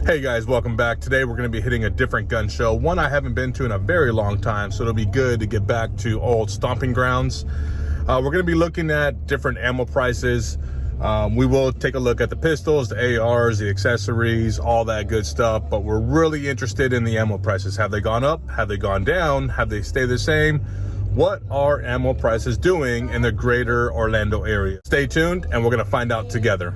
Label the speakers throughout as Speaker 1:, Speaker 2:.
Speaker 1: Hey guys, welcome back. Today we're going to be hitting a different gun show, one I haven't been to in a very long time, so it'll be good to get back to old stomping grounds. We're going to be looking at different ammo prices. We will take a look at the pistols, the ARs, the accessories, all that good stuff, but we're really interested in the ammo prices. Have they gone up? Have they gone down? Have they stayed the same? What are ammo prices doing in the greater Orlando area? Stay tuned and we're going to find out together.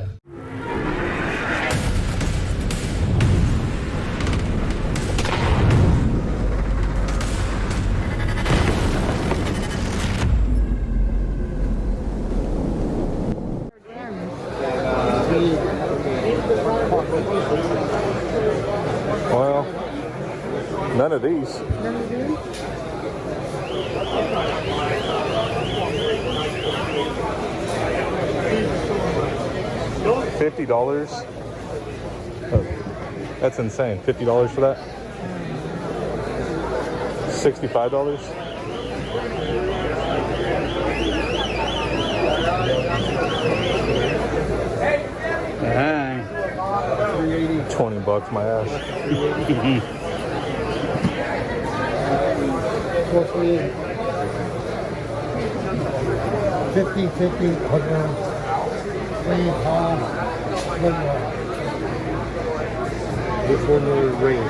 Speaker 1: Well, none of these.
Speaker 2: None of these?
Speaker 1: $50? Oh, that's insane. $50 for that? $65? $20 my ass.
Speaker 2: 50, 100,
Speaker 3: This one will ring.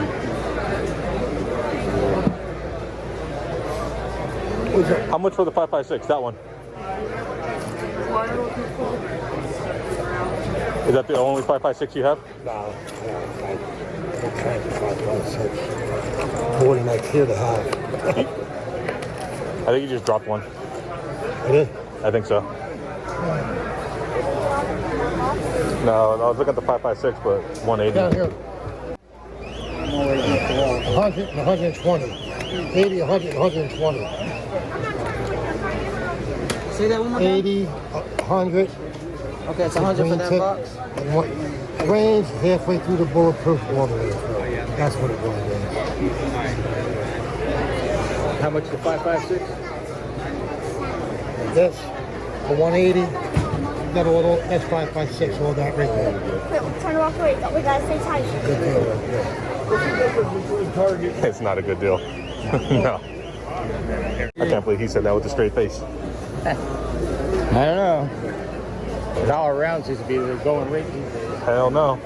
Speaker 1: How much for the 5.56? That one? Is that the only 5.56 you have?
Speaker 3: No, I'm trying to 5.56. More than I care to have.
Speaker 1: I think you just dropped one.
Speaker 3: It is?
Speaker 1: I think so. No, I was looking at the 5.56, but 180.
Speaker 2: down here. 100 and 120. 80, 100, 120.
Speaker 4: Say that one more time.
Speaker 2: 80, 100.
Speaker 4: Okay, it's 100 for that box.
Speaker 2: And what, range halfway through the bulletproof all the way through. That's what it really is.
Speaker 3: How much the 5.56?
Speaker 2: This, the 180, that all, that's 5.6, all that right there.
Speaker 5: Turn off, wait, we gotta stay tight.
Speaker 2: Good deal right there.
Speaker 1: It's not a good deal. No. I can't believe he said that with a straight face.
Speaker 6: I don't know. Dollar rounds used to be the going rate these days.
Speaker 1: Hell no.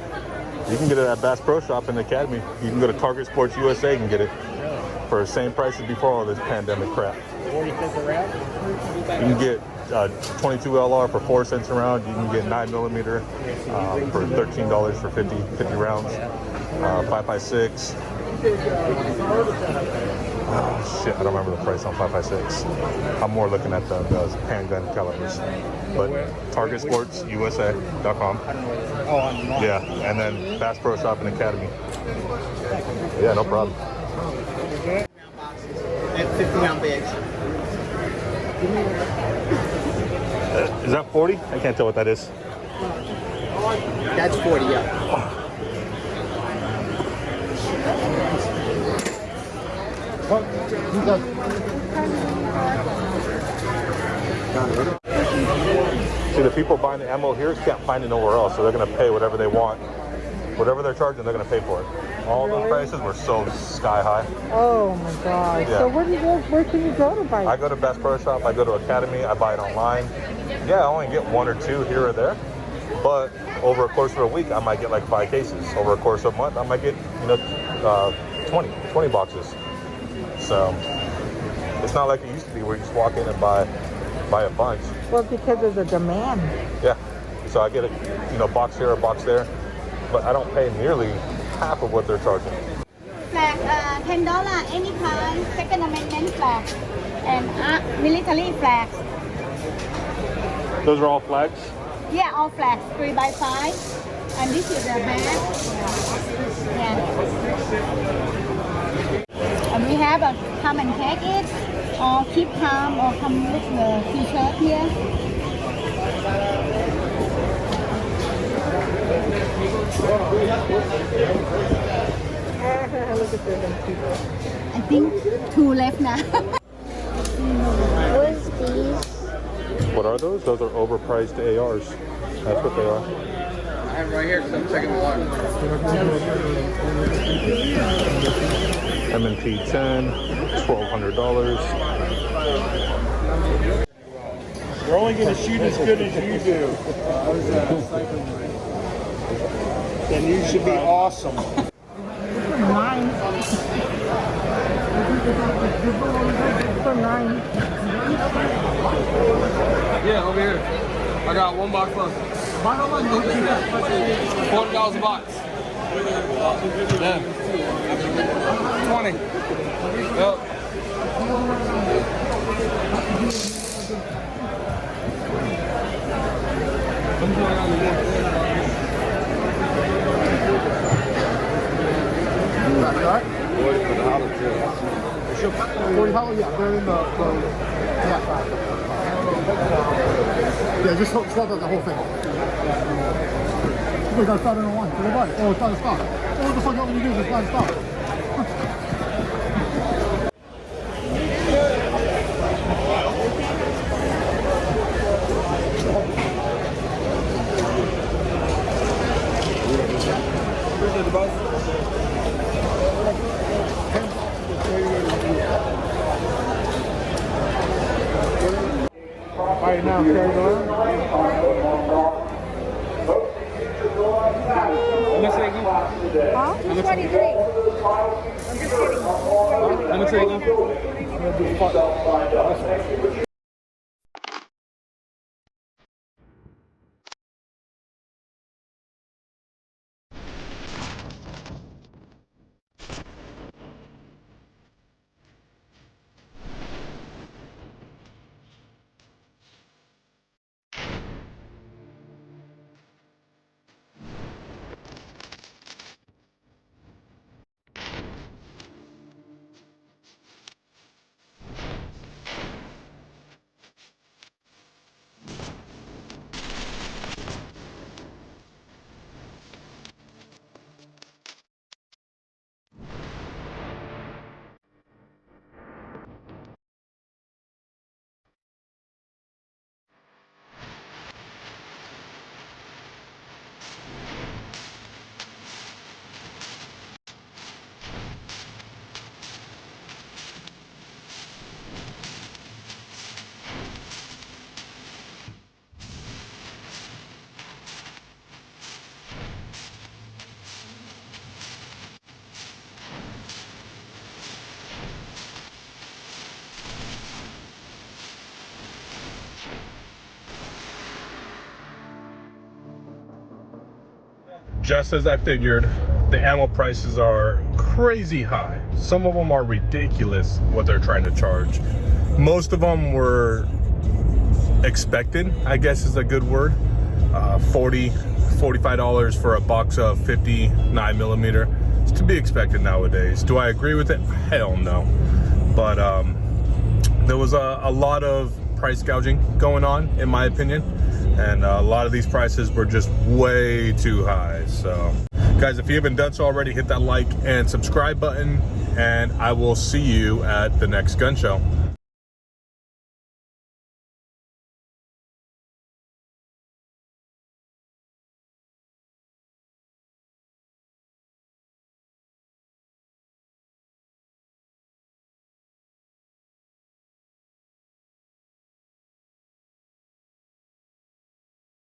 Speaker 1: You can get it at Bass Pro Shop in the Academy. You can go to Target Sports USA and get it for the same price as before all this pandemic crap.
Speaker 6: 40 cents a round?
Speaker 1: You can get 22 LR for 4 cents a round. You can get 9mm for $13 for 50 rounds. 5.56. Oh shit, I don't remember the price on 5.56. I'm more looking at the handgun calibers. But TargetSportsUSA.com.
Speaker 6: Oh, on the
Speaker 1: Yeah, and then Bass Pro Shop and Academy. Yeah, no problem.
Speaker 4: And 50-round bags.
Speaker 1: Is that 40? I can't tell what that is.
Speaker 4: That's 40, yeah.
Speaker 1: See, the people buying the ammo here can't find it nowhere else, so they're going to pay whatever they want. Whatever they're charging, they're going to pay for it. All the prices were so sky high.
Speaker 7: Oh my gosh.
Speaker 1: Yeah.
Speaker 7: So where can you go to buy
Speaker 1: I
Speaker 7: it?
Speaker 1: go to Bass Pro Shop, I go to Academy, I buy it online. Yeah, I only get 1 or 2 here or there, but over a course of a week, I might get like 5 cases. Over a course of a month, I might get, 20 boxes. So it's not like it used to be where you just walk in and buy a bunch.
Speaker 7: Well, because of the demand.
Speaker 1: Yeah, so I get a box here, a box there, but I don't pay nearly half of what they're charging.
Speaker 5: Flag, $10 any kind, Second Amendment flag, and military flags.
Speaker 1: Those are all flags?
Speaker 5: Yeah, all flags, 3x5, and this is the bag. Yeah. And we have a come and take it, or keep calm, or come with the t-shirt here.
Speaker 7: Look at this.
Speaker 5: I think 2 left now.
Speaker 8: What's these?
Speaker 1: What are those? Those are overpriced ARs. That's what they are.
Speaker 8: have it right here because I'm checking the water.
Speaker 1: M&P 10, $1,200.
Speaker 6: You're only going to shoot as good as you do. Then you should be awesome.
Speaker 7: Nine. For nine.
Speaker 8: Yeah, over here. I got one box left. $40 a box. Yeah. 20. Yep.
Speaker 2: Yeah, just start the whole thing. We got started on one. Everybody. Oh, it's not a stop. Oh, what the fuck you want me to do? It's not a stop. Right now, carry on.
Speaker 7: Huh? 23.
Speaker 8: How much are you going?
Speaker 1: Just as I figured, the ammo prices are crazy high. Some of them are ridiculous what they're trying to charge. Most of them were expected, I guess is a good word. $45 for a box of 59mm. It's to be expected nowadays. Do I agree with it? Hell no. But there was a lot of price gouging going on, in my opinion. And a lot of these prices were just way too high. So guys, if you haven't done so already, hit that like and subscribe button, and I will see you at the next gun show.